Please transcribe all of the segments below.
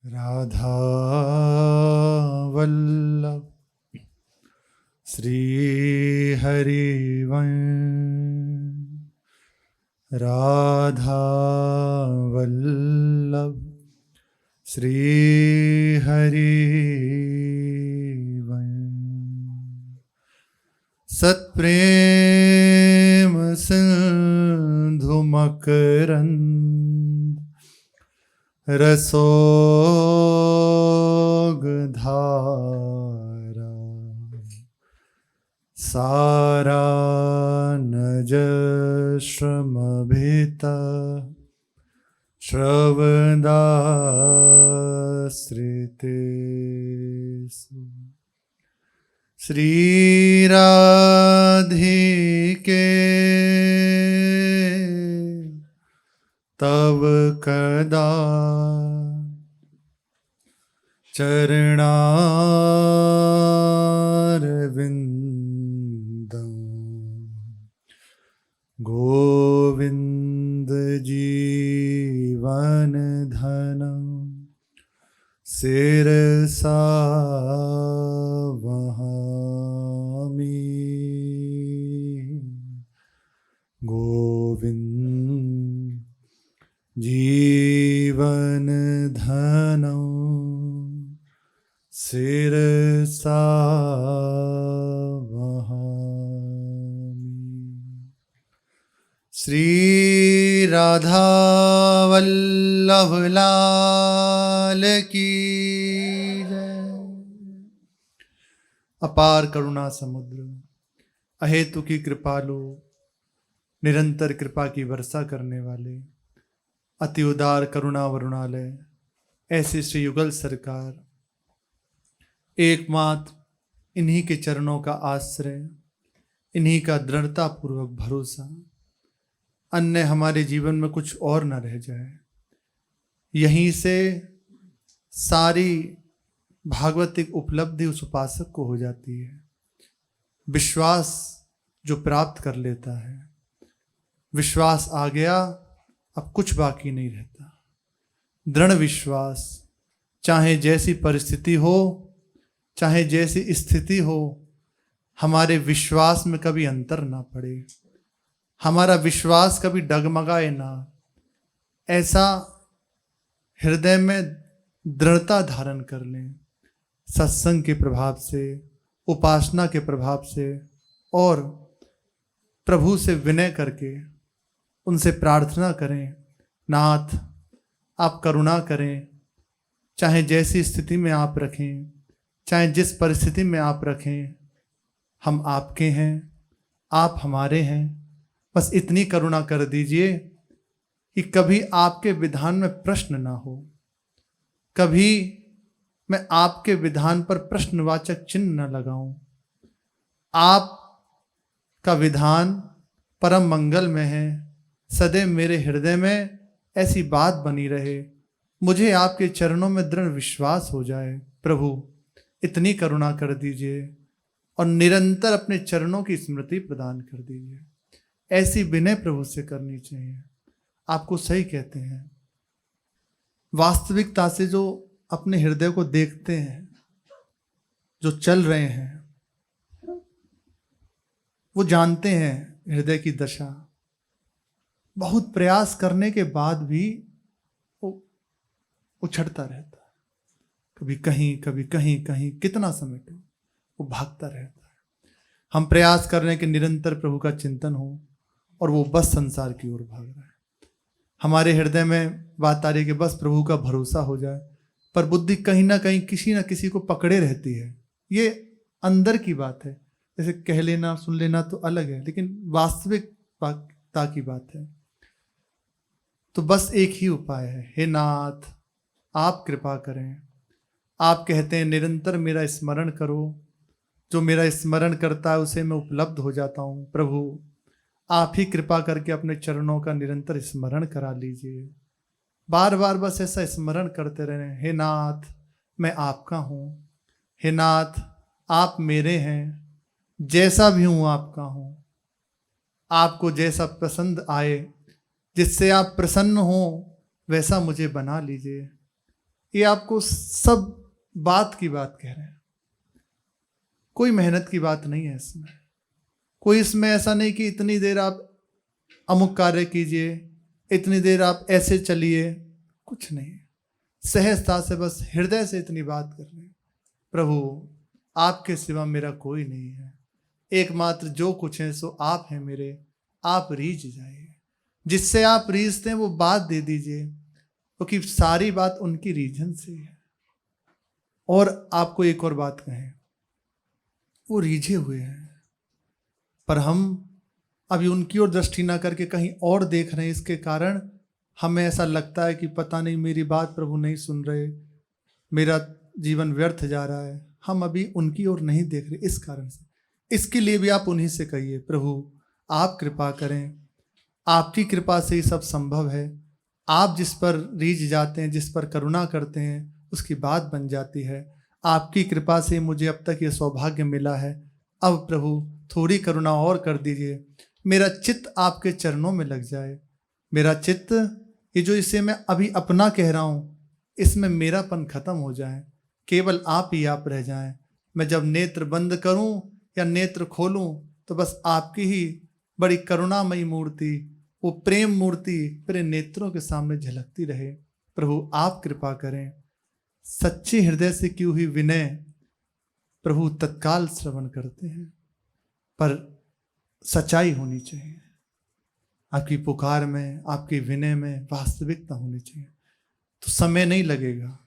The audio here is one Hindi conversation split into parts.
राधा वल्लभ श्री हरिवंश। राधा वल्लभ श्री हरिवंश। सत्प्रेम सिंधु मकरंद रसोगधारा सारा नज श्रमभिता श्रवदाश्रितेषु। श्री राधिके तव कदा चरणारविंदं गोविंद जीवन धनं शिरसा वहामि। गोविंद जीवन धनं शिरसा वहामि। श्री राधा वल्लभ लाल की जय। अपार करुणा समुद्र, अहेतु की कृपालु, निरंतर कृपा की वर्षा करने वाले, अति उदार करुणा वरुणालय ऐसे श्री युगल सरकार, एकमात्र इन्हीं के चरणों का आश्रय, इन्हीं का दृढ़ता पूर्वक भरोसा, अन्य हमारे जीवन में कुछ और न रह जाए। यहीं से सारी भागवतिक उपलब्धि उस उपासक को हो जाती है। विश्वास जो प्राप्त कर लेता है, विश्वास आ गया, अब कुछ बाकी नहीं रहता। दृढ़ विश्वास, चाहे जैसी परिस्थिति हो, चाहे जैसी स्थिति हो, हमारे विश्वास में कभी अंतर ना पड़े, हमारा विश्वास कभी डगमगाए ना, ऐसा हृदय में दृढ़ता धारण कर लें। सत्संग के प्रभाव से, उपासना के प्रभाव से और प्रभु से विनय करके उनसे प्रार्थना करें, नाथ आप करुणा करें। चाहे जैसी स्थिति में आप रखें, चाहे जिस परिस्थिति में आप रखें, हम आपके हैं, आप हमारे हैं। बस इतनी करुणा कर दीजिए कि कभी आपके विधान में प्रश्न ना हो, कभी मैं आपके विधान पर प्रश्नवाचक चिन्ह न लगाऊं। आपका विधान परम मंगल में है, सदैव मेरे हृदय में ऐसी बात बनी रहे, मुझे आपके चरणों में दृढ़ विश्वास हो जाए। प्रभु इतनी करुणा कर दीजिए और निरंतर अपने चरणों की स्मृति प्रदान कर दीजिए। ऐसी विनय प्रभु से करनी चाहिए। आपको सही कहते हैं, वास्तविकता से जो अपने हृदय को देखते हैं, जो चल रहे हैं, वो जानते हैं हृदय की दशा। बहुत प्रयास करने के बाद भी वो उछड़ता रहता है, कभी कहीं कभी कहीं कहीं, कितना समय तक वो भागता रहता है। हम प्रयास कर रहे हैं कि निरंतर प्रभु का चिंतन हो और वो बस संसार की ओर भाग रहा है। हमारे हृदय में बात आ रही है कि बस प्रभु का भरोसा हो जाए, पर बुद्धि कहीं ना कहीं किसी ना किसी को पकड़े रहती है। ये अंदर की बात है, जैसे कह लेना सुन लेना तो अलग है, लेकिन वास्तविकता की बात है। तो बस एक ही उपाय है, हे नाथ आप कृपा करें। आप कहते हैं निरंतर मेरा स्मरण करो, जो मेरा स्मरण करता है उसे मैं उपलब्ध हो जाता हूँ। प्रभु आप ही कृपा करके अपने चरणों का निरंतर स्मरण करा लीजिए। बार बार बस ऐसा स्मरण करते रहें, हे नाथ मैं आपका हूँ, हे नाथ आप मेरे हैं, जैसा भी हूँ आपका हूँ। आपको जैसा पसंद आए, जिससे आप प्रसन्न हो, वैसा मुझे बना लीजिए। ये आपको सब बात की बात कह रहे हैं, कोई मेहनत की बात नहीं है इसमें। कोई इसमें ऐसा नहीं कि इतनी देर आप अमुक कार्य कीजिए, इतनी देर आप ऐसे चलिए, कुछ नहीं। सहजता से बस हृदय से इतनी बात कर रहे हैं, प्रभु आपके सिवा मेरा कोई नहीं है, एकमात्र जो कुछ है सो आप हैं मेरे, आप रीझ जाइए। जिससे आप रीझते हैं वो बात दे दीजिए, क्योंकि सारी बात उनकी रीजन से है। और आपको एक और बात कहें, वो रीझे हुए हैं, पर हम अभी उनकी ओर दृष्टि ना करके कहीं और देख रहे हैं। इसके कारण हमें ऐसा लगता है कि पता नहीं मेरी बात प्रभु नहीं सुन रहे, मेरा जीवन व्यर्थ जा रहा है। हम अभी उनकी ओर नहीं देख रहे। इस कारण से, इसके लिए भी आप उन्हीं से कहिए, प्रभु आप कृपा करें, आपकी कृपा से ही सब संभव है। आप जिस पर रीझ जाते हैं, जिस पर करुणा करते हैं, उसकी बात बन जाती है। आपकी कृपा से मुझे अब तक ये सौभाग्य मिला है। अब प्रभु थोड़ी करुणा और कर दीजिए, मेरा चित्त आपके चरणों में लग जाए। मेरा चित्त, ये जो इसे मैं अभी अपना कह रहा हूँ, इसमें मेरापन खत्म हो जाए, केवल आप ही आप रह जाएं। मैं जब नेत्र बंद करूं या नेत्र खोलूं तो बस आपकी ही बड़ी करुणामयी मूर्ति, वो प्रेम मूर्ति मेरे नेत्रों के सामने झलकती रहे। प्रभु आप कृपा करें। सच्चे हृदय से की हुई विनय प्रभु तत्काल श्रवण करते हैं, पर सच्चाई होनी चाहिए। आपकी पुकार में, आपके विनय में वास्तविकता होनी चाहिए, तो समय नहीं लगेगा।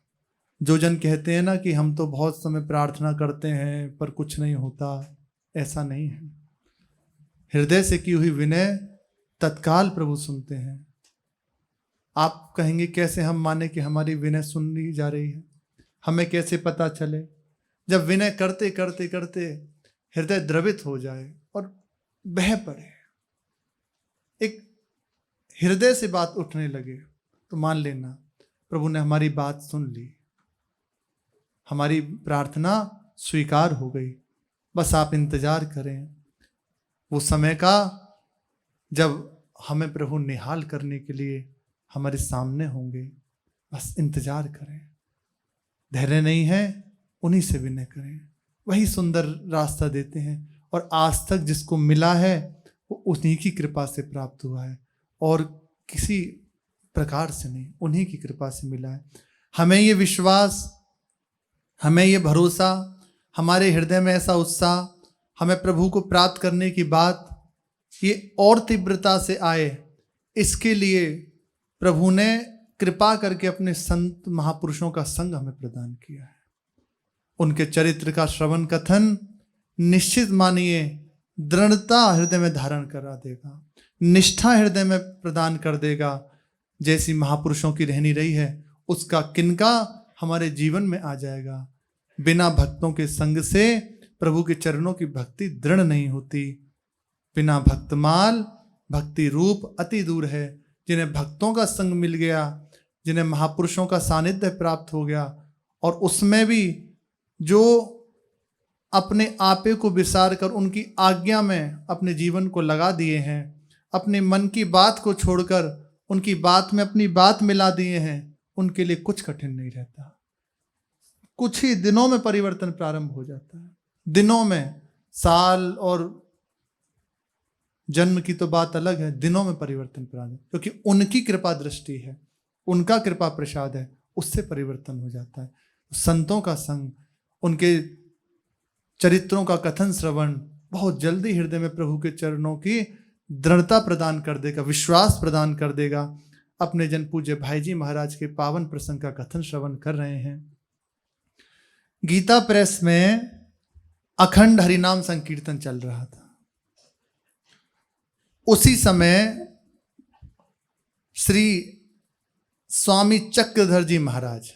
जो जन कहते हैं ना कि हम तो बहुत समय प्रार्थना करते हैं पर कुछ नहीं होता, ऐसा नहीं है। हृदय से की हुई विनय तत्काल प्रभु सुनते हैं। आप कहेंगे कैसे हम माने कि हमारी विनय सुनी जा रही है? हमें कैसे पता चले? जब विनय करते करते करते हृदय द्रवित हो जाए और बह पड़े, एक हृदय से बात उठने लगे, तो मान लेना प्रभु ने हमारी बात सुन ली, हमारी प्रार्थना स्वीकार हो गई। बस आप इंतजार करें वो समय का जब हमें प्रभु निहाल करने के लिए हमारे सामने होंगे। बस इंतजार करें। धैर्य नहीं है, उन्हीं से विनय करें, वही सुंदर रास्ता देते हैं। और आज तक जिसको मिला है वो उन्हीं की कृपा से प्राप्त हुआ है, और किसी प्रकार से नहीं, उन्हीं की कृपा से मिला है। हमें ये विश्वास, हमें ये भरोसा, हमारे हृदय में ऐसा उत्साह, हमें प्रभु को प्राप्त करने की बात ये और तीव्रता से आए, इसके लिए प्रभु ने कृपा करके अपने संत महापुरुषों का संग हमें प्रदान किया है। उनके चरित्र का श्रवण कथन निश्चित मानिए दृढ़ता हृदय में धारण करा देगा, निष्ठा हृदय में प्रदान कर देगा। जैसी महापुरुषों की रहनी रही है उसका किनका हमारे जीवन में आ जाएगा। बिना भक्तों के संग से प्रभु के चरणों की भक्ति दृढ़ नहीं होती। बिना भक्तमाल भक्ति रूप अति दूर है। जिन्हें भक्तों का संग मिल गया, जिन्हें महापुरुषों का सानिध्य प्राप्त हो गया, और उसमें भी जो अपने आपे को विसार कर उनकी आज्ञा में अपने जीवन को लगा दिए हैं, अपने मन की बात को छोड़कर उनकी बात में अपनी बात मिला दिए हैं, उनके लिए कुछ कठिन नहीं रहता। कुछ ही दिनों में परिवर्तन प्रारंभ हो जाता है। दिनों में, साल और जन्म की तो बात अलग है, दिनों में परिवर्तन प्रारंभ, क्योंकि उनकी कृपा दृष्टि है, उनका कृपा प्रसाद है, उससे परिवर्तन हो जाता है। संतों का संग, उनके चरित्रों का कथन श्रवण बहुत जल्दी हृदय में प्रभु के चरणों की दृढ़ता प्रदान कर देगा, विश्वास प्रदान कर देगा। अपने जन पूज्य भाई जी महाराज के पावन प्रसंग का कथन श्रवण कर रहे हैं। गीता प्रेस में अखंड हरिनाम संकीर्तन चल रहा था। उसी समय श्री स्वामी चक्रधर जी महाराज,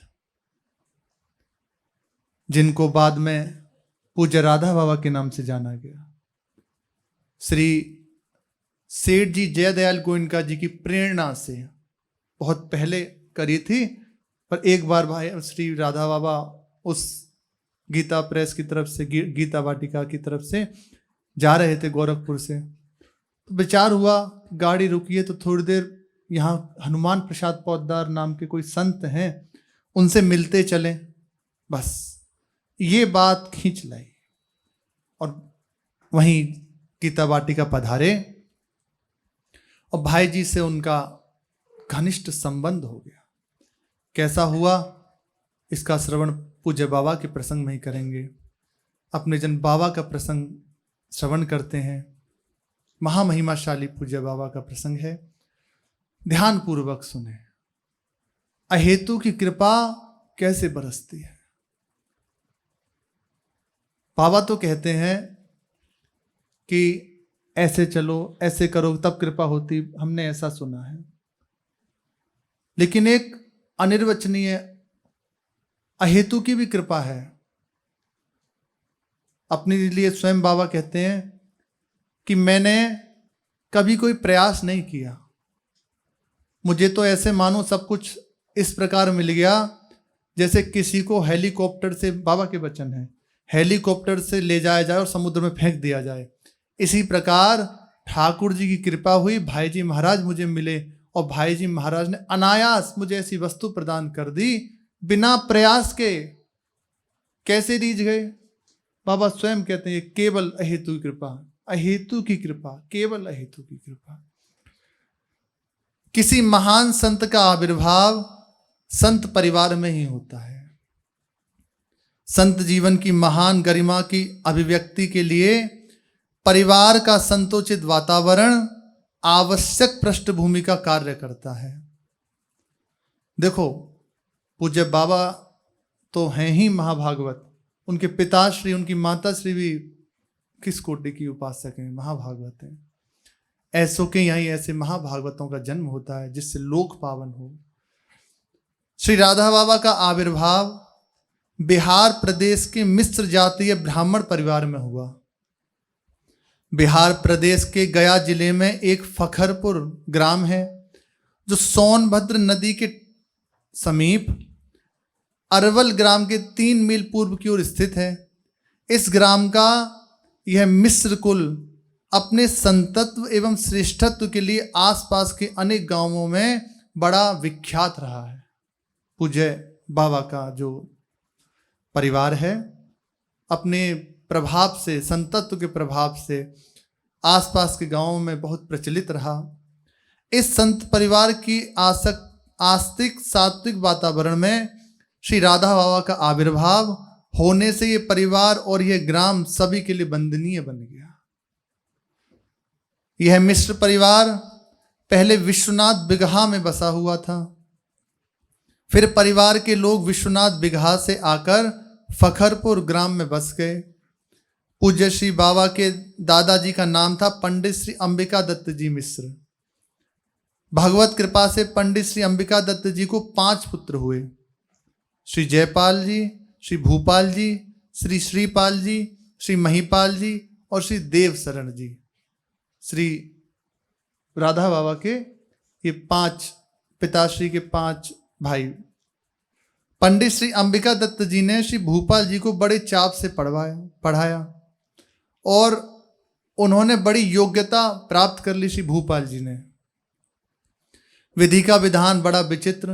जिनको बाद में पूज्य राधा बाबा के नाम से जाना गया, श्री सेठ जी जयदयाल गोयनका जी की प्रेरणा से बहुत पहले करी थी, पर एक बार भाई श्री राधा बाबा उस गीता प्रेस की तरफ से, गीता वाटिका की तरफ से जा रहे थे गोरखपुर से, तो विचार हुआ गाड़ी रुकी है तो थोड़ी देर यहाँ हनुमान प्रसाद पौदार नाम के कोई संत हैं, उनसे मिलते चलें, बस ये बात खींच लाई। और वहीं गीता वाटिका पधारे और भाई जी से उनका घनिष्ठ संबंध हो गया। कैसा हुआ इसका श्रवण पूज्य बाबा के प्रसंग में ही करेंगे। अपने जन बाबा का प्रसंग श्रवण करते हैं। महामहिमाशाली पूज्य बाबा का प्रसंग है, ध्यान पूर्वक सुने। अहेतु की कृपा कैसे बरसती है। बाबा तो कहते हैं कि ऐसे चलो, ऐसे करो तब कृपा होती, हमने ऐसा सुना है। लेकिन एक अनिर्वचनीय अहेतु की भी कृपा है। अपने लिए स्वयं बाबा कहते हैं कि मैंने कभी कोई प्रयास नहीं किया, मुझे तो ऐसे मानो सब कुछ इस प्रकार मिल गया जैसे किसी को हेलीकॉप्टर से, बाबा के वचन है, हेलीकॉप्टर से ले जाया जाए और समुद्र में फेंक दिया जाए। इसी प्रकार ठाकुर जी की कृपा हुई, भाई जी महाराज मुझे मिले और भाई जी महाराज ने अनायास मुझे ऐसी वस्तु प्रदान कर दी बिना प्रयास के। कैसे रीझ गए? बाबा स्वयं कहते हैं केवल अहेतु की कृपा, अहेतु की कृपा, केवल अहेतु की कृपा। किसी महान संत का आविर्भाव संत परिवार में ही होता है। संत जीवन की महान गरिमा की अभिव्यक्ति के लिए परिवार का संतोचित वातावरण आवश्यक पृष्ठभूमि का कार्य करता है। देखो, पूज्य बाबा तो हैं ही महाभागवत, उनके पिताश्री, उनकी माताश्री भी किस कोटि की उपासक हैं, महाभागवत हैं। ऐसों के यहाँ ऐसे महाभागवतों का जन्म होता है जिससे लोक पावन हो। श्री राधा बाबा का आविर्भाव बिहार प्रदेश के मिश्र जातीय ब्राह्मण परिवार में हुआ। बिहार प्रदेश के गया जिले में एक फखरपुर ग्राम है जो सोनभद्र नदी के समीप अरवल ग्राम के 3 मील पूर्व की ओर स्थित है। इस ग्राम का यह मिश्र कुल अपने संतत्व एवं श्रेष्ठत्व के लिए आसपास के अनेक गांवों में बड़ा विख्यात रहा है। पूज्य बाबा का जो परिवार है अपने प्रभाव से, संतत्व के प्रभाव से आसपास के गांवों में बहुत प्रचलित रहा। इस संत परिवार की आस्तिक सात्विक वातावरण में श्री राधा बाबा का आविर्भाव होने से ये परिवार और यह ग्राम सभी के लिए वंदनीय बन गया। यह मिश्र परिवार पहले विश्वनाथ बिगहा में बसा हुआ था। फिर परिवार के लोग विश्वनाथ बिगहा से आकर फखरपुर ग्राम में बस गए। पूज्य श्री बाबा के दादाजी का नाम था पंडित श्री अंबिका दत्त जी मिश्र। भगवत कृपा से पंडित श्री अंबिका दत्त जी को 5 पुत्र हुए। श्री जयपाल जी, श्री भूपाल जी, श्री श्रीपाल जी, श्री महिपाल जी और श्री देव शरण जी। श्री राधा बाबा के ये 5 पिताश्री के 5 भाई। पंडित श्री अंबिका दत्त जी ने श्री भूपाल जी को बड़े चाव से पढ़ाया और उन्होंने बड़ी योग्यता प्राप्त कर ली। श्री भूपाल जी ने विधि का विधान बड़ा विचित्र,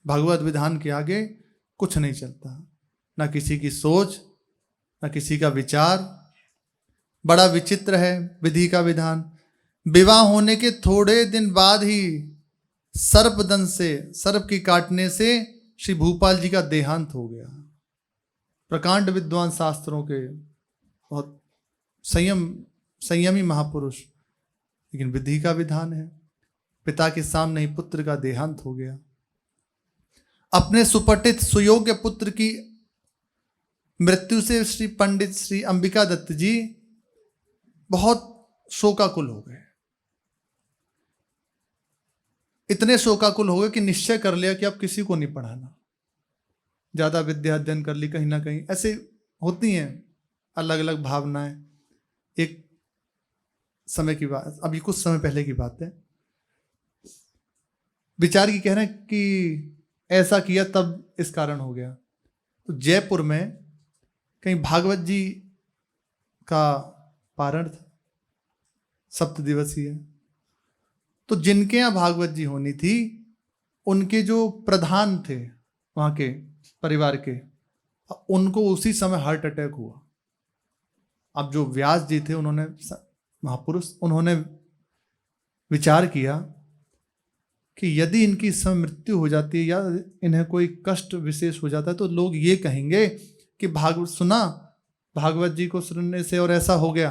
भगवत विधान के आगे कुछ नहीं चलता, ना किसी की सोच ना किसी का विचार, बड़ा विचित्र है विधि का विधान। विवाह होने के थोड़े दिन बाद ही सर्पदंश से, सर्प की काटने से श्री भूपाल जी का देहांत हो गया। प्रकांड विद्वान शास्त्रों के बहुत संयमी महापुरुष, लेकिन विधि का विधान है। पिता के सामने ही पुत्र का देहांत हो गया। अपने सुपठित सुयोग्य पुत्र की मृत्यु से श्री पंडित श्री अंबिका दत्त जी बहुत शोकाकुल हो गए। इतने शोकाकुल हो गए कि निश्चय कर लिया कि अब किसी को नहीं पढ़ाना। ज्यादा विद्या अध्ययन कर ली कहीं ना कहीं, ऐसे होती हैं अलग अलग भावनाएं। एक समय की बात, अभी कुछ समय पहले की बात है, विचार की कह रहे हैं कि ऐसा किया तब इस कारण हो गया। तो जयपुर में कहीं भागवत जी का पारण था, सप्त दिवसीय। तो जिनके यहाँ भागवत जी होनी थी उनके जो प्रधान थे वहाँ के परिवार के, उनको उसी समय हार्ट अटैक हुआ। अब जो व्यास जी थे, उन्होंने, महापुरुष, उन्होंने विचार किया कि यदि इनकी इस समय मृत्यु हो जाती है या इन्हें कोई कष्ट विशेष हो जाता है तो लोग ये कहेंगे कि भागवत सुना, भागवत जी को सुनने से और ऐसा हो गया।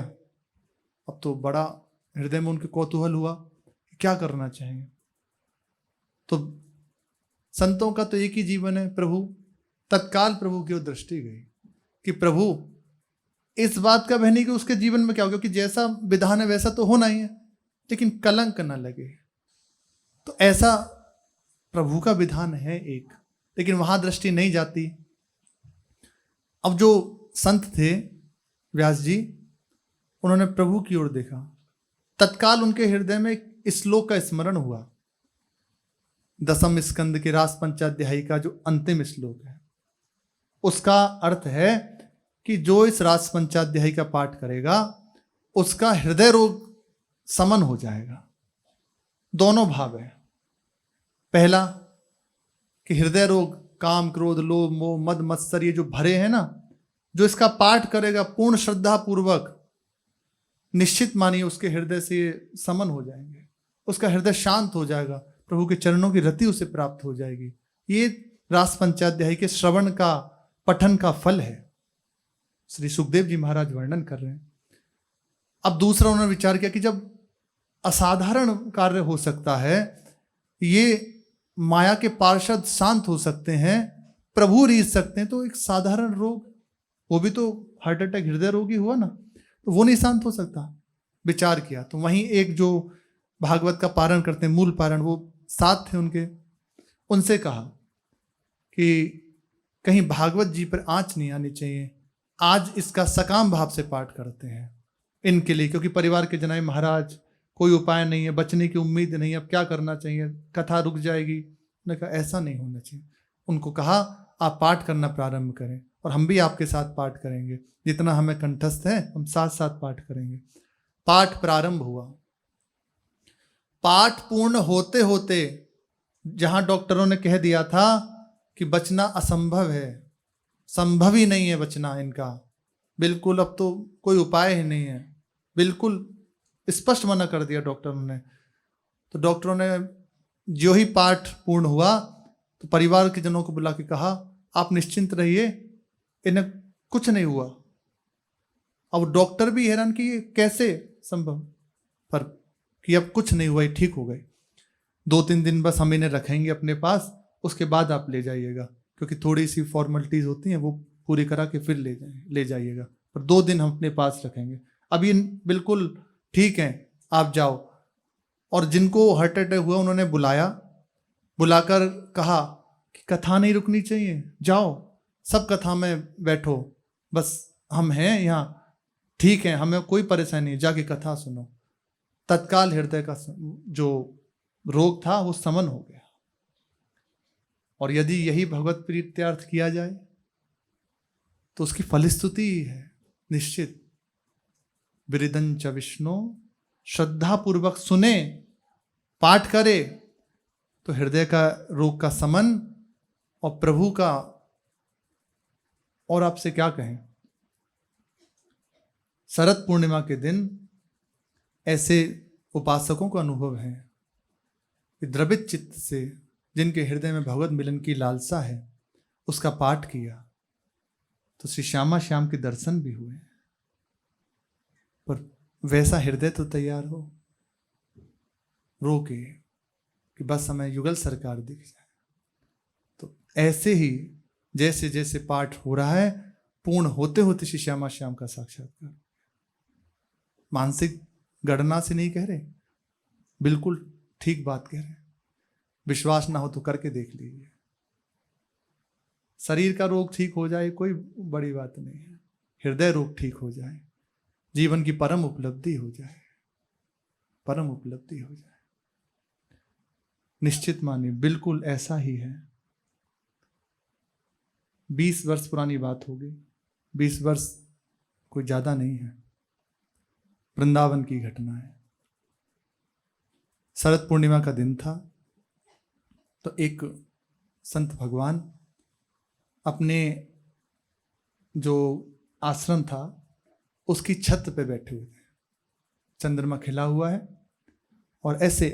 अब तो बड़ा हृदय में उनके कौतूहल हुआ, क्या करना चाहिए। तो संतों का तो एक ही जीवन है, प्रभु। तत्काल प्रभु की ओर दृष्टि गई कि प्रभु इस बात का भय नहीं कि उसके जीवन में क्या हो, क्योंकि जैसा विधान है वैसा तो होना ही है, लेकिन कलंक न लगे। तो ऐसा प्रभु का विधान है एक, लेकिन वहां दृष्टि नहीं जाती। अब जो संत थे व्यास जी, उन्होंने प्रभु की ओर देखा, तत्काल उनके हृदय में एक श्लोक का स्मरण हुआ, दसम स्कंद के रास पंचाध्यायी का जो अंतिम श्लोक है। उसका अर्थ है कि जो इस रास पंचाध्यायी का पाठ करेगा उसका हृदय रोग समन हो जाएगा। दोनों भाव है। पहला कि हृदय रोग, काम, क्रोध, लोभ, मोह, मद, मत्सर, ये जो भरे हैं ना, जो इसका पाठ करेगा पूर्ण श्रद्धा पूर्वक, निश्चित मानिए उसके हृदय से समन हो जाएंगे, उसका हृदय शांत हो जाएगा, प्रभु के चरणों की रति उसे प्राप्त हो जाएगी। ये रास पंचाध्यायी के श्रवण का, पठन का फल है। श्री सुखदेव जी महाराज वर्णन कर रहे हैं। अब दूसरा उन्होंने विचार किया कि जब असाधारण कार्य हो सकता है, ये माया के पार्षद शांत हो सकते हैं, प्रभु रीझ सकते हैं, तो एक साधारण रोग, वो भी तो हार्ट अटैक, हृदय रोगी हुआ ना, तो वो नहीं शांत हो सकता। विचार किया तो वहीं एक जो भागवत का पारण करते हैं, मूल पारण, वो साथ थे उनके, उनसे कहा कि कहीं भागवत जी पर आंच नहीं आनी चाहिए, आज इसका सकाम भाव से पाठ करते हैं इनके लिए, क्योंकि परिवार के जनाए महाराज कोई उपाय नहीं है, बचने की उम्मीद नहीं, अब क्या करना चाहिए, कथा रुक जाएगी। उन्होंने कहा ऐसा नहीं होना चाहिए। उनको कहा आप पाठ करना प्रारंभ करें और हम भी आपके साथ पाठ करेंगे, जितना हमें कंठस्थ है हम साथ साथ पाठ करेंगे। पाठ प्रारंभ हुआ। पाठ पूर्ण होते होते जहां डॉक्टरों ने कह दिया था कि बचना असंभव है, संभव ही नहीं है बचना इनका, बिल्कुल अब तो कोई उपाय ही नहीं है, बिल्कुल स्पष्ट मना कर दिया डॉक्टरों ने। तो डॉक्टरों ने जो ही पाठ पूर्ण हुआ तो परिवार के जनों को बुला के कहा आप निश्चिंत रहिए, इन्हें कुछ नहीं हुआ। अब डॉक्टर भी हैरान कि ये कैसे संभव, पर कि अब कुछ नहीं हुआ, ये ठीक हो गए। 2-3 दिन बस हम इन्हें रखेंगे अपने पास, उसके बाद आप ले जाइएगा, क्योंकि थोड़ी सी फॉर्मेलिटीज होती हैं वो पूरी करा के फिर ले जाइएगा, पर 2 दिन हम अपने पास रखेंगे, अब ये बिल्कुल ठीक है, आप जाओ। और जिनको हार्ट अटैक हुआ उन्होंने बुलाकर कहा कि कथा नहीं रुकनी चाहिए, जाओ सब कथा में बैठो, बस हम हैं यहाँ, ठीक है, हमें कोई परेशानी नहीं, जाके कथा सुनो। तत्काल हृदय का जो रोग था वो समन हो गया। और यदि यही भगवत प्रीत्यार्थ किया जाए तो उसकी फलस्तुति ही है निश्चित। विरिदंच विष्णु, श्रद्धा पूर्वक सुने, पाठ करे तो हृदय का रोग का समन और प्रभु का, और आपसे क्या कहें, शरद पूर्णिमा के दिन ऐसे उपासकों का अनुभव है कि द्रवित चित्त से, जिनके हृदय में भगवत मिलन की लालसा है, उसका पाठ किया तो श्री श्यामा श्याम के दर्शन भी हुए। पर वैसा हृदय तो तैयार हो, रो के कि बस हमें युगल सरकार दिख जाए। तो ऐसे ही जैसे जैसे पाठ हो रहा है, पूर्ण होते होते श्री श्यामा श्याम का साक्षात्कार। मानसिक गणना से नहीं कह रहे, बिल्कुल ठीक बात कह रहे हैं। विश्वास ना हो तो करके देख लीजिए। शरीर का रोग ठीक हो जाए कोई बड़ी बात नहीं है, हृदय रोग ठीक हो जाए, जीवन की परम उपलब्धि हो जाए, परम उपलब्धि हो जाए। निश्चित मानिए बिल्कुल ऐसा ही है। 20 वर्ष पुरानी बात होगी, 20 वर्ष कोई ज्यादा नहीं है। वृंदावन की घटना है। शरद पूर्णिमा का दिन था। तो एक संत भगवान अपने जो आश्रम था उसकी छत पे बैठे हुए थे। चंद्रमा खिला हुआ है और ऐसे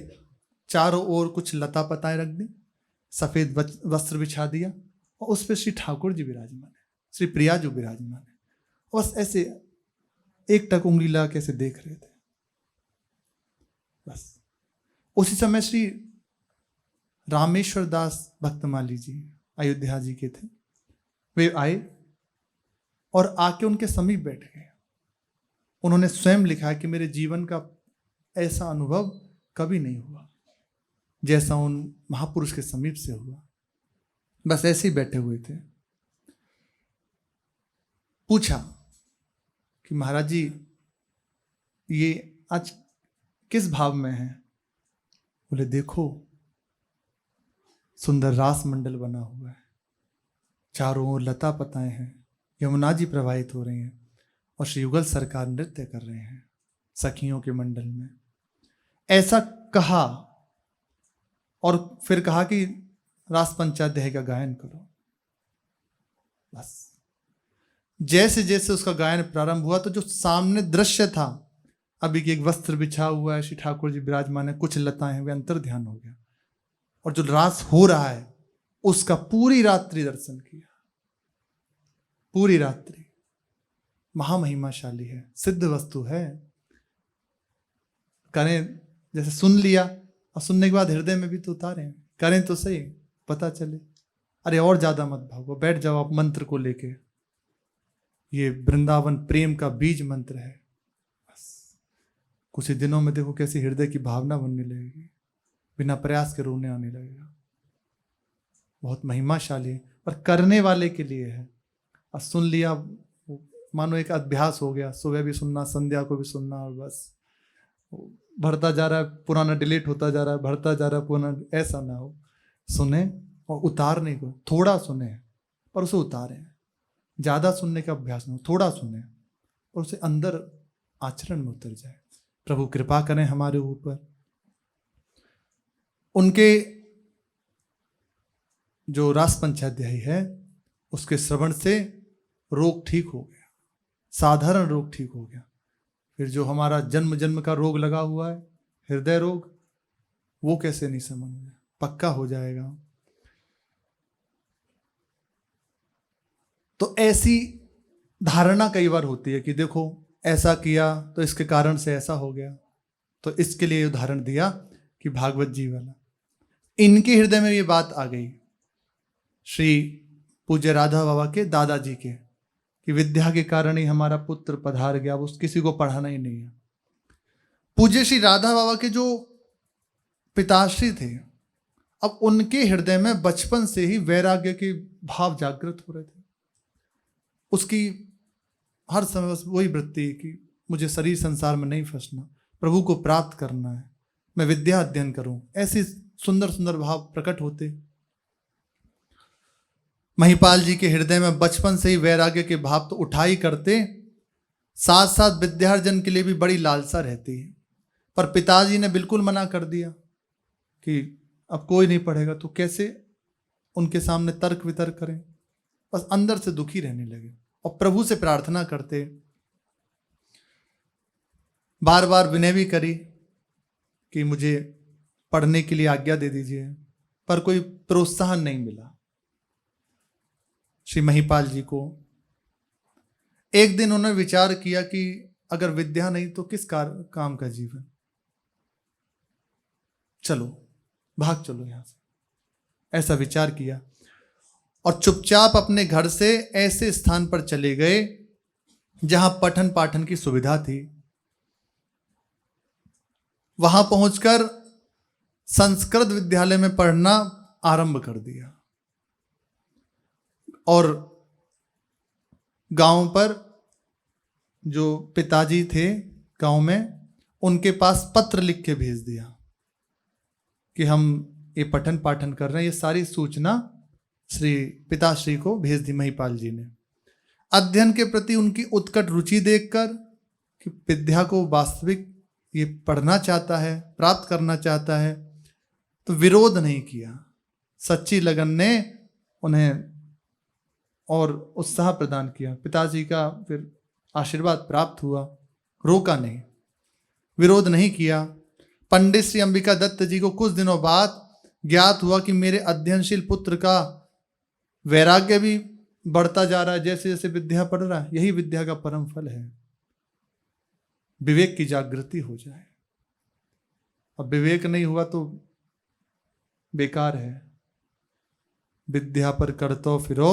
चारों ओर कुछ लता पताएं रख दी, सफेद वस्त्र बिछा दिया और उस पर श्री ठाकुर जी विराजमान है, श्री प्रिया जी विराजमान है। बस ऐसे एक टक उंगली ला के ऐसे देख रहे थे। बस उसी समय श्री रामेश्वर दास भक्तमाली जी अयोध्या जी के थे, वे आए और आके उनके समीप बैठ गए। उन्होंने स्वयं लिखा कि मेरे जीवन का ऐसा अनुभव कभी नहीं हुआ जैसा उन महापुरुष के समीप से हुआ। बस ऐसे ही बैठे हुए थे। पूछा कि महाराज जी ये आज किस भाव में है? बोले देखो सुंदर रास मंडल बना हुआ है, चारों ओर लता पताएं हैं, यमुना जी प्रवाहित हो रही हैं और श्री युगल सरकार नृत्य कर रहे हैं सखियों के मंडल में। ऐसा कहा और फिर कहा कि रास पंचाध्याय का गायन करो। बस जैसे जैसे उसका गायन प्रारंभ हुआ तो जो सामने दृश्य था, अभी की एक वस्त्र बिछा हुआ है, श्री ठाकुर जी विराजमान है, कुछ लताएं हैं, वे अंतर ध्यान हो गया और जो रास हो रहा है उसका पूरी रात्रि दर्शन किया। पूरी रात्रि महामहिमाशाली है, सिद्ध वस्तु है। करें जैसे सुन लिया और सुनने के बाद हृदय में भी तो उतारें, करें तो सही, पता चले। अरे और ज्यादा मत भागो, बैठ जाओ आप मंत्र को लेके। ये वृंदावन प्रेम का बीज मंत्र है। बस कुछ ही दिनों में देखो कैसी हृदय की भावना बनने लगेगी, बिना प्रयास के रोने आने लगेगा। बहुत महिमाशाली है और करने वाले के लिए है। और सुन लिया मानो एक अभ्यास हो गया, सुबह भी सुनना, संध्या को भी सुनना, और बस बढ़ता जा रहा है, पुराना डिलीट होता जा रहा है, बढ़ता जा रहा है पुराना। ऐसा ना हो, सुने और उतारने को, थोड़ा सुने पर उसे उतारें। ज्यादा सुनने का अभ्यास ना हो, थोड़ा सुने और उसे अंदर आचरण में उतर जाए। प्रभु कृपा करें हमारे ऊपर। उनके जो रास पंचाध्यायी है उसके श्रवण से रोग ठीक हो गया, साधारण रोग ठीक हो गया। फिर जो हमारा जन्म जन्म का रोग लगा हुआ है, हृदय रोग, वो कैसे नहीं समझ में, पक्का हो जाएगा। तो ऐसी धारणा कई बार होती है कि देखो ऐसा किया तो इसके कारण से ऐसा हो गया। तो इसके लिए उदाहरण दिया कि भागवत जी वाला, इनके हृदय में ये बात आ गई श्री पूज्य राधा बाबा के दादाजी के, कि विद्या के कारण ही हमारा पुत्र पधार गया, अब किसी को पढ़ाना ही नहीं है। पूज्य श्री राधा बाबा के जो पिताश्री थे, अब उनके हृदय में बचपन से ही वैराग्य के भाव जागृत हो रहे थे। उसकी हर समय बस वही वृत्ति कि मुझे शरीर संसार में नहीं फंसना, प्रभु को प्राप्त करना है, मैं विद्या अध्ययन करूं। ऐसे सुंदर सुंदर भाव प्रकट होते। महिपाल जी के हृदय में बचपन से ही वैराग्य के भाव तो उठा ही करते, साथ साथ विद्यार्जन के लिए भी बड़ी लालसा रहती है। पर पिताजी ने बिल्कुल मना कर दिया कि अब कोई नहीं पढ़ेगा, तो कैसे उनके सामने तर्क वितर्क करें। बस अंदर से दुखी रहने लगे और प्रभु से प्रार्थना करते, बार बार विनय भी करी कि मुझे पढ़ने के लिए आज्ञा दे दीजिए, पर कोई प्रोत्साहन नहीं मिला श्री महिपाल जी को। एक दिन उन्होंने विचार किया कि अगर विद्या नहीं तो किस काम का जीवन, चलो भाग चलो यहां से, ऐसा विचार किया और चुपचाप अपने घर से ऐसे स्थान पर चले गए जहां पठन पाठन की सुविधा थी। वहां पहुंचकर संस्कृत विद्यालय में पढ़ना आरंभ कर दिया और गांव पर जो पिताजी थे गांव में, उनके पास पत्र लिख के भेज दिया कि हम ये पठन पाठन कर रहे हैं। ये सारी सूचना श्री पिताश्री को भेज दी महिपाल जी ने। अध्ययन के प्रति उनकी उत्कट रुचि देखकर कि विद्या को वास्तविक ये पढ़ना चाहता है, प्राप्त करना चाहता है, तो विरोध नहीं किया, सच्ची लगन ने उन्हें और उत्साह प्रदान किया। पिताजी का फिर आशीर्वाद प्राप्त हुआ, रोका नहीं, विरोध नहीं किया। पंडित श्री अंबिका दत्त जी को कुछ दिनों बाद ज्ञात हुआ कि मेरे अध्ययनशील पुत्र का वैराग्य भी बढ़ता जा रहा है, जैसे जैसे विद्या पढ़ रहा है। यही विद्या का परम फल है, विवेक की जागृति हो जाए। अब विवेक नहीं हुआ तो बेकार है। विद्या पर करतो फिरो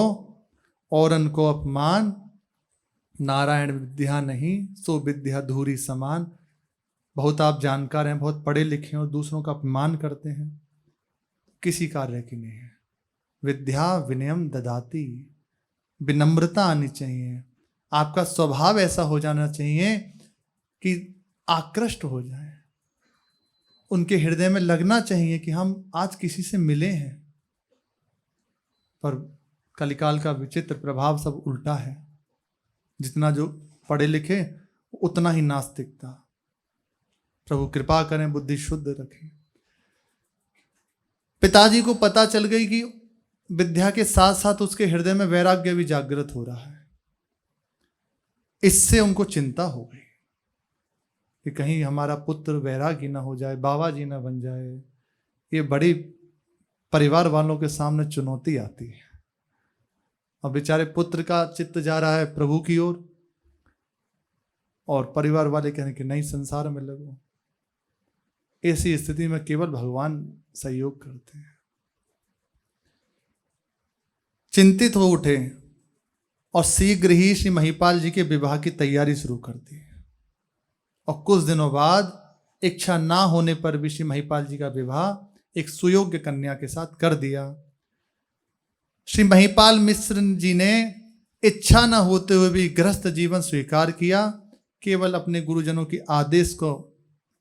औरन को अपमान, नारायण विद्या नहीं सो विद्या धूरी समान। बहुत आप जानकार हैं, बहुत पढ़े लिखे हैं और दूसरों का अपमान करते हैं, किसी कार्य की नहीं है। विद्या विनयम ददाती, विनम्रता आनी चाहिए। आपका स्वभाव ऐसा हो जाना चाहिए कि आकृष्ट हो जाए, उनके हृदय में लगना चाहिए कि हम आज किसी से मिले हैं। पर कलिकाल का विचित्र प्रभाव सब उल्टा है। जितना जो पढ़े लिखे उतना ही नास्तिकता। प्रभु कृपा करें, बुद्धि शुद्ध रखें। पिताजी को पता चल गई कि विद्या के साथ साथ उसके हृदय में वैराग्य भी जागृत हो रहा है। इससे उनको चिंता हो गई कि कहीं हमारा पुत्र वैरागी ना हो जाए, बाबा जी ना बन जाए। ये बड़ी परिवार वालों के सामने चुनौती आती है। अब बेचारे पुत्र का चित्त जा रहा है प्रभु की ओर और परिवार वाले कहने कि नहीं, संसार में लगो। ऐसी स्थिति में केवल भगवान सहयोग करते हैं। चिंतित हो उठे और शीघ्र ही श्री महिपाल जी के विवाह की तैयारी शुरू कर दी। और कुछ दिनों बाद इच्छा ना होने पर भी श्री महिपाल जी का विवाह एक सुयोग्य कन्या के साथ कर दिया। श्री महिपाल मिश्र जी ने इच्छा न होते हुए भी गृहस्थ जीवन स्वीकार किया, केवल अपने गुरुजनों के आदेश को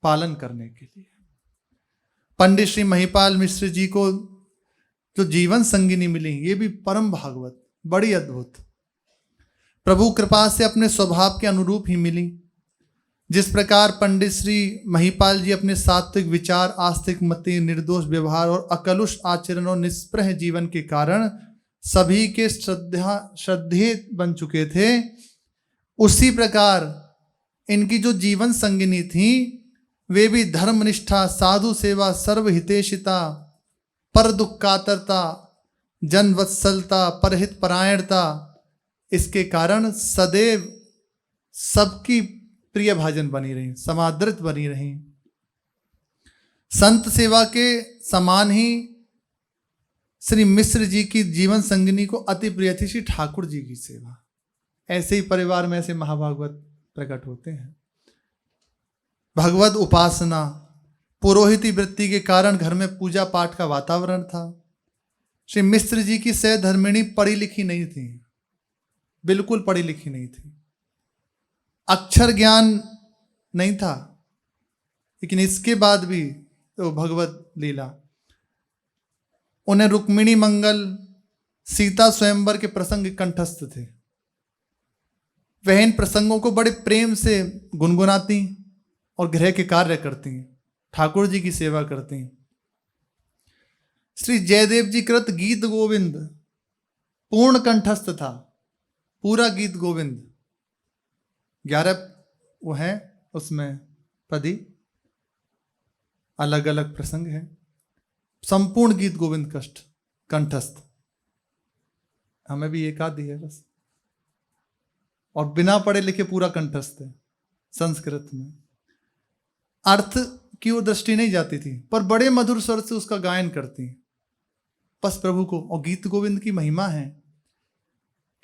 पालन करने के लिए। पंडित श्री महिपाल मिश्र जी को जो जीवन संगिनी मिली, ये भी परम भागवत, बड़ी अद्भुत, प्रभु कृपा से अपने स्वभाव के अनुरूप ही मिली। जिस प्रकार पंडित श्री महिपाल जी अपने सात्विक विचार, आस्तिक मति, निर्दोष व्यवहार और अकलुष आचरण और निष्प्रह जीवन के कारण सभी के श्रद्धेय बन चुके थे, उसी प्रकार इनकी जो जीवन संगिनी थी वे भी धर्मनिष्ठा, साधु सेवा, सर्वहितेशिता, पर दुख कातरता, जन वत्सलता, परहित परायणता, इसके कारण सदैव सबकी प्रिय भाजन बनी रही, समादृत बनी रही। संत सेवा के समान ही श्री मिश्र जी की जीवन संगिनी को अति प्रिय थी श्री ठाकुर जी की सेवा। ऐसे ही परिवार में ऐसे महाभागवत प्रकट होते हैं। भगवत उपासना, पुरोहिती वृत्ति के कारण घर में पूजा पाठ का वातावरण था। श्री मिश्र जी की सहधर्मिणी पढ़ी लिखी नहीं थी, बिल्कुल पढ़ी लिखी नहीं थी, अक्षर ज्ञान नहीं था, लेकिन इसके बाद भी तो भगवत लीला। उन्हें रुक्मिणी मंगल, सीता स्वयंवर के प्रसंग कंठस्थ थे। वह इन प्रसंगों को बड़े प्रेम से गुनगुनाती और गृह के कार्य करती, ठाकुर जी की सेवा करती। श्री जयदेव जी कृत गीत गोविंद पूर्ण कंठस्थ था, पूरा गीत गोविंद 11 वो हैं, उसमें पदी अलग अलग प्रसंग है, संपूर्ण गीत गोविंद कंठस्थ। हमें भी एक आधी है बस, और बिना पढ़े लिखे पूरा कंठस्थ है संस्कृत में। अर्थ की वो दृष्टि नहीं जाती थी, पर बड़े मधुर स्वर से उसका गायन करती बस प्रभु को। और गीत गोविंद की महिमा है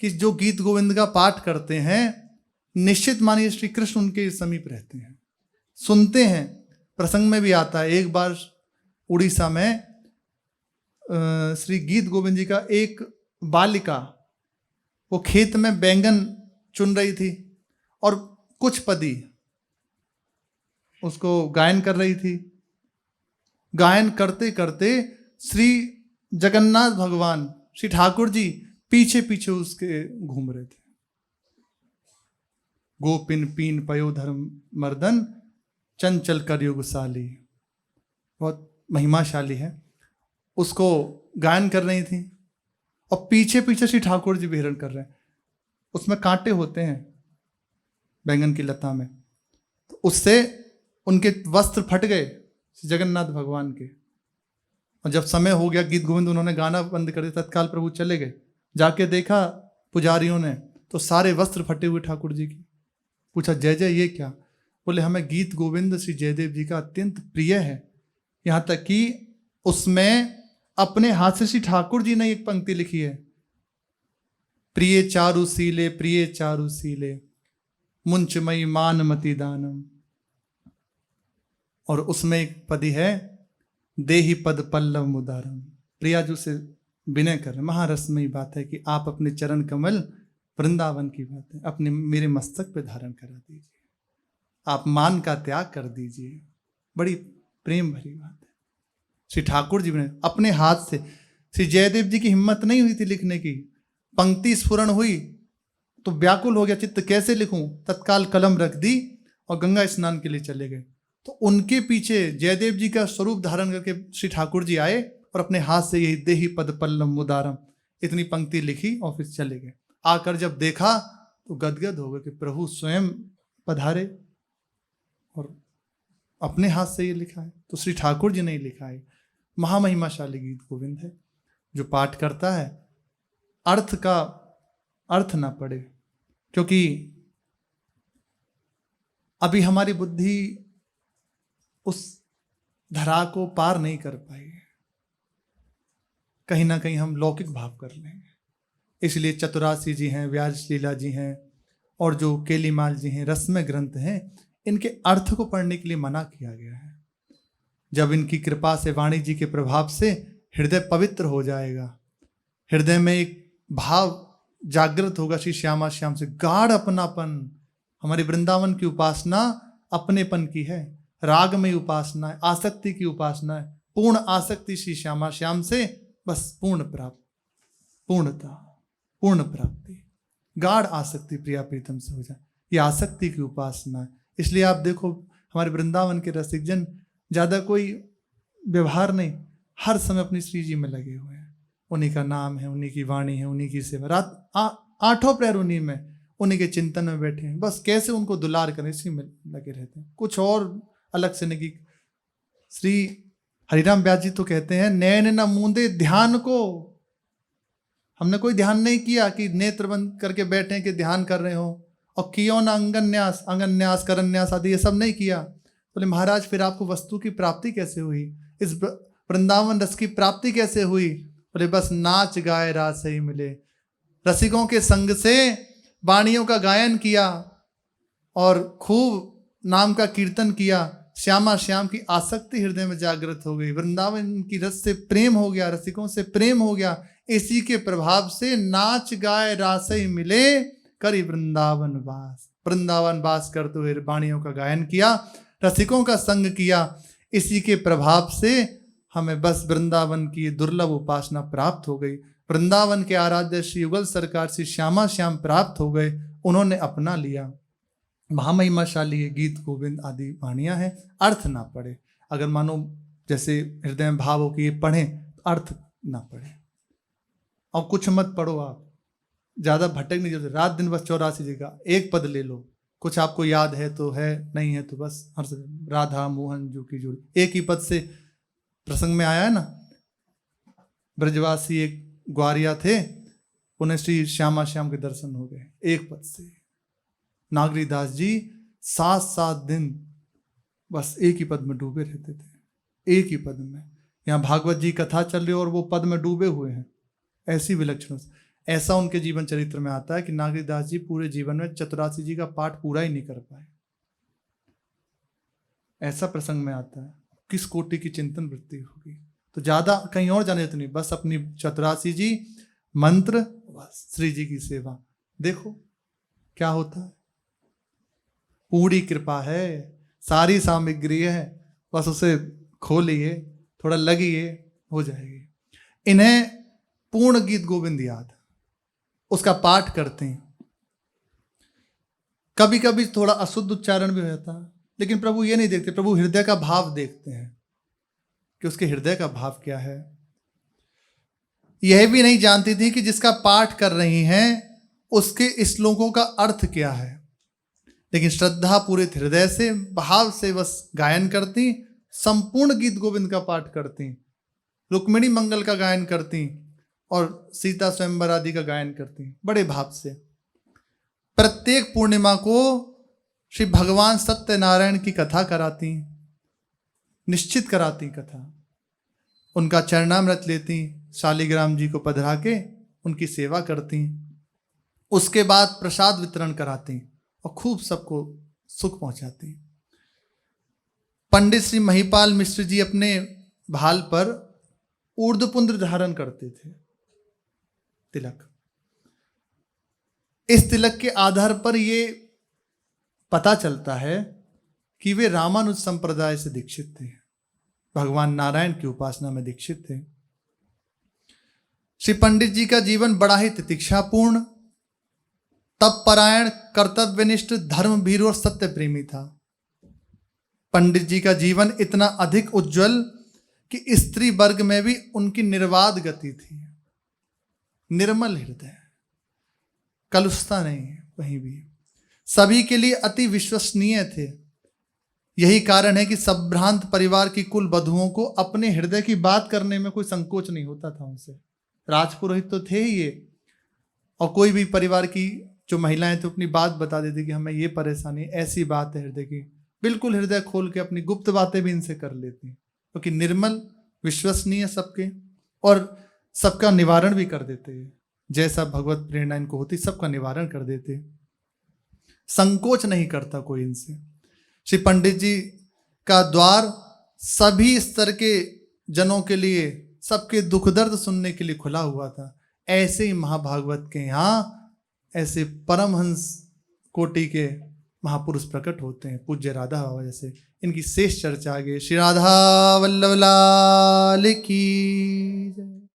कि जो गीत गोविंद का पाठ करते हैं, निश्चित मानिए श्री कृष्ण उनके समीप रहते हैं, सुनते हैं। प्रसंग में भी आता है, एक बार उड़ीसा में श्री गीत गोविंद जी का एक बालिका वो खेत में बैंगन चुन रही थी और कुछ पदी उसको गायन कर रही थी। गायन करते करते श्री जगन्नाथ भगवान श्री ठाकुर जी पीछे पीछे उसके घूम रहे थे। गोपिन पीन पयो धर्म मर्दन चंचल कर युगशाली, बहुत महिमाशाली है। उसको गायन कर रही थी और पीछे पीछे श्री ठाकुर जी विहरण कर रहे हैं। उसमें कांटे होते हैं बैंगन की लता में, तो उससे उनके वस्त्र फट गए जगन्नाथ भगवान के। और जब समय हो गया गीत गोविंद, उन्होंने गाना बंद कर दिया, तत्काल प्रभु चले गए। जाके देखा पुजारियों ने तो सारे वस्त्र फटे हुए ठाकुर जी की। पूछा जय जय ये क्या? बोले हमें गीत गोविंद श्री जयदेव जी का अत्यंत प्रिय है, यहाँ तक कि उसमें अपने हाथ से श्री ठाकुर जी ने एक पंक्ति लिखी है, प्रिय चारु सीले मुंचमयी मानमति दानम। और उसमें एक पदी है, देहि पद पल्लव मुदारम। प्रियाजू से विनय कर, महारसमयी बात है कि आप अपने चरण कमल, वृंदावन की बात है, अपने मेरे मस्तक पे धारण करा दीजिए, आप मान का त्याग कर दीजिए। बड़ी प्रेम भरी बात है। श्री ठाकुर जी ने अपने हाथ से, श्री जयदेव जी की हिम्मत नहीं हुई थी लिखने की, पंक्ति स्फुरण हुई तो व्याकुल हो गया चित्त, कैसे लिखूं? तत्काल कलम रख दी और गंगा स्नान के लिए चले गए। तो उनके पीछे जयदेव जी का स्वरूप धारण करके श्री ठाकुर जी आए और अपने हाथ से यही देहि पद पल्लव मुदारम इतनी पंक्ति लिखी और फिर चले गए। आकर जब देखा तो गदगद हो गए कि प्रभु स्वयं पधारे और अपने हाथ से ये लिखा है। तो श्री ठाकुर जी ने ही लिखा है। महामहिमाशाली गीत गोविंद है। जो पाठ करता है अर्थ का अर्थ ना पड़े, क्योंकि अभी हमारी बुद्धि उस धरा को पार नहीं कर पाई है। कहीं ना कहीं हम लौकिक भाव कर लेंगे। इसलिए चतुरासी जी हैं, व्यासलीला जी हैं और जो केलीमाल जी हैं, रस्म ग्रंथ हैं, इनके अर्थ को पढ़ने के लिए मना किया गया है। जब इनकी कृपा से, वाणी जी के प्रभाव से हृदय पवित्र हो जाएगा, हृदय में एक भाव जागृत होगा श्री श्यामा श्याम से, गाढ़ अपनापन। हमारी वृंदावन की उपासना अपनेपन की है, रागमय उपासना है, आसक्ति की उपासना है। पूर्ण आसक्ति श्री श्यामा श्याम से, बस पूर्ण प्राप्त, पूर्णता, पूर्ण प्राप्ति, गाढ़ आसक्ति प्रिया प्रीतम से हो जाए, ये आसक्ति की उपासना है। इसलिए आप देखो हमारे वृंदावन के रसिक जन ज्यादा कोई व्यवहार नहीं, हर समय अपनी श्री जी में लगे हुए हैं। उन्हीं का नाम है, उन्हीं की वाणी है, उन्हीं की सेवा, रात आठों प्रहर उन्हीं में, उन्हीं के चिंतन में बैठे हैं। बस कैसे उनको दुलार करें, इसी में लगे रहते हैं, कुछ और अलग से नहीं। श्री हरिराम व्यास जी तो कहते हैं, नैन न मूंदे ध्यान को। हमने कोई ध्यान नहीं किया कि नेत्र बंद करके बैठे कि ध्यान कर रहे हो, और कियो ना अंगन्यास, अंगन्यास करन्यास आदि ये सब नहीं किया। बोले महाराज फिर आपको वस्तु की प्राप्ति कैसे हुई, इस वृंदावन रस की प्राप्ति कैसे हुई? बोले बस नाच गाए रास ही मिले, रसिकों के संग से वाणियों का गायन किया और खूब नाम का कीर्तन किया। श्यामा श्याम की आसक्ति हृदय में जागृत हो गई, वृंदावन की रस से प्रेम हो गया, रसिकों से प्रेम हो गया। इसी के प्रभाव से नाच गाए रास ही मिले, करी वृंदावन वास। वृंदावन वास करते हुए वाणियों का गायन किया, रसिकों का संग किया। इसी के प्रभाव से हमें बस वृंदावन की दुर्लभ उपासना प्राप्त हो गई। वृंदावन के आराध्य श्री युगल सरकार श्री श्यामा श्याम प्राप्त हो गए, उन्होंने अपना लिया। महामहिमाशाली ये गीत गोविंद आदि वाणियां हैं, अर्थ ना पड़े। अगर मानो जैसे हृदय में भाव हो कि ये पढ़ें तो अर्थ ना पढ़े, और कुछ मत पढ़ो, आप ज्यादा भटक नहीं जाते। रात दिन बस 84 जगह एक पद ले लो, कुछ आपको याद है तो है, नहीं है तो बस हर से राधा मोहन जो की जुड़ी, एक ही पद से प्रसंग में आया है ना। ब्रजवासी एक ग्वारिया थे, उन्हें श्री श्यामा श्याम के दर्शन हो गए एक पद से। नागरीदास जी 7-7 दिन बस एक ही पद में डूबे रहते थे, एक ही पद में। यहाँ भागवत जी कथा चल रही और वो पद में डूबे हुए हैं। ऐसी विलक्षण, ऐसा उनके जीवन चरित्र में आता है कि नागरीदास जी पूरे जीवन में चतुरासी जी का पाठ पूरा ही नहीं कर पाए। ऐसा प्रसंग में आता है, किस कोटि की चिंतन वृत्ति होगी। तो ज्यादा कहीं और जाने तो नहीं, बस अपनी चतुरासी जी मंत्र, बस श्री जी की सेवा। देखो क्या होता है, पूरी कृपा है, सारी सामग्री है, बस उसे खोलिए, थोड़ा लगिए, हो जाएगी। इन्हें पूर्ण गीत गोविंद याद, उसका पाठ करते हैं। कभी कभी थोड़ा अशुद्ध उच्चारण भी हो जाता है, लेकिन प्रभु ये नहीं देखते, प्रभु हृदय का भाव देखते हैं कि उसके हृदय का भाव क्या है। यह भी नहीं जानती थी कि जिसका पाठ कर रही हैं उसके श्लोकों का अर्थ क्या है, लेकिन श्रद्धा पूरे हृदय से भाव से बस गायन करती, संपूर्ण गीत गोविंद का पाठ करती, रुक्मिणी मंगल का गायन करती और सीता स्वयंवर आदि का गायन करती बड़े भाव से। प्रत्येक पूर्णिमा को श्री भगवान सत्यनारायण की कथा कराती, निश्चित कराती कथा, उनका चरणामृत लेती, शालिग्राम जी को पधरा के उनकी सेवा करती, उसके बाद प्रसाद वितरण कराती और खूब सबको सुख पहुंचाती। पंडित श्री महिपाल मिश्र जी अपने भाल पर ऊर्ध्वपुंड्र धारण करते थे, तिलक। इस तिलक के आधार पर ये पता चलता है कि वे रामानुज संप्रदाय से दीक्षित थे, भगवान नारायण की उपासना में दीक्षित थे। श्री पंडित जी का जीवन बड़ा ही तितिक्षापूर्ण, तप परायण, कर्तव्यनिष्ठ, धर्म भीरु और सत्य प्रेमी था। पंडित जी का जीवन इतना अधिक उज्जवल कि स्त्री वर्ग में भी उनकी निर्वाद गति थी, निर्मल हृदय, कलुषता नहीं कहीं भी, सभी के लिए अति विश्वसनीय थे। यही कारण है कि संभ्रांत परिवार की कुल वधुओं को अपने हृदय की बात करने में कोई संकोच नहीं होता था उनसे। राजपुरोहित तो थे ही ये, और कोई भी परिवार की जो महिलाएं तो अपनी बात बता देती कि हमें ये परेशानी, ऐसी बात है हृदय की, बिल्कुल हृदय खोल के अपनी गुप्त बातें भी इनसे कर लेती, क्योंकि निर्मल, विश्वसनीय सबके, और सबका निवारण भी कर देते हैं। जैसा भगवत प्रेरणा इनको होती सबका निवारण कर देते, संकोच नहीं करता कोई इनसे। श्री पंडित जी का द्वार सभी स्तर के जनों के लिए, सबके दुख दर्द सुनने के लिए खुला हुआ था। ऐसे ही महाभागवत के यहाँ ऐसे परमहंस कोटि के महापुरुष प्रकट होते हैं, पूज्य राधा बाबा जैसे। इनकी शेष चर्चा आगे। श्री राधा वल्लभ लाल की जय।